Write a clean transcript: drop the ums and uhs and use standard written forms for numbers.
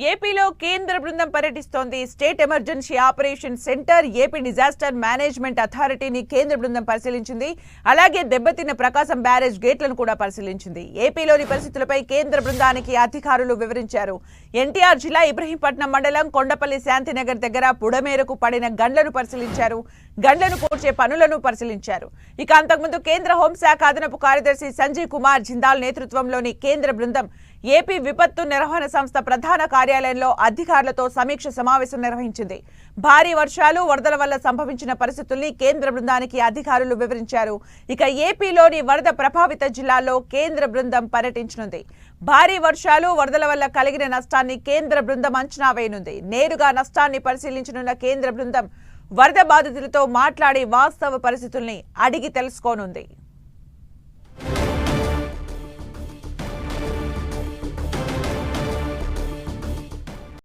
ఏపీలో కేంద్ర బృందం పర్యటిస్తోంది. State emergency operation centre, AP disaster management అథారిటీని కేంద్ర బృందం పరిశీలించింది. అలాగే దెబ్బతిన్న ప్రకాశం బ్యారేజ్ గేట్లను కూడా పరిశీలించింది. ఏపీలోని పరిస్థితులపై కేంద్ర బృందానికి అధికారులు వివరించారు. ఎన్టీఆర్ జిల్లా ఇబ్రహీంపట్నం మండలం కొండపల్లి శాంతినగర్ దగ్గర పుడమేరకు పడిన గండ్లను పరిశీలించారు. గండ్లను కూర్చే పనులను పరిశీలించారు. ఇక అంతకుముందు కేంద్ర హోంశాఖ అదనపు కార్యదర్శి సంజయ్ కుమార్ జిందాల్ నేతృత్వంలోని కేంద్ర బృందం ఏపీ విపత్తు నిర్వహణ సంస్థ ప్రధాన కార్యాలయంలో అధికారులతో సమీక్ష సమావేశం నిర్వహించింది. భారీ వర్షాలు, వరదల వల్ల సంభవించిన పరిస్థితుల్ని కేంద్ర బృందానికి అధికారులు వివరించారు. ఇక ఏపీలోని వరద ప్రభావిత జిల్లాల్లో కేంద్ర బృందం పర్యటించనుంది. భారీ వర్షాలు, వరదల వల్ల కలిగిన నష్టాన్ని కేంద్ర బృందం అంచనా వేయనుంది. నేరుగా నష్టాన్ని పరిశీలించనున్న కేంద్ర బృందం వరద బాధితులతో మాట్లాడి వాస్తవ పరిస్థితుల్ని అడిగి తెలుసుకోనుంది.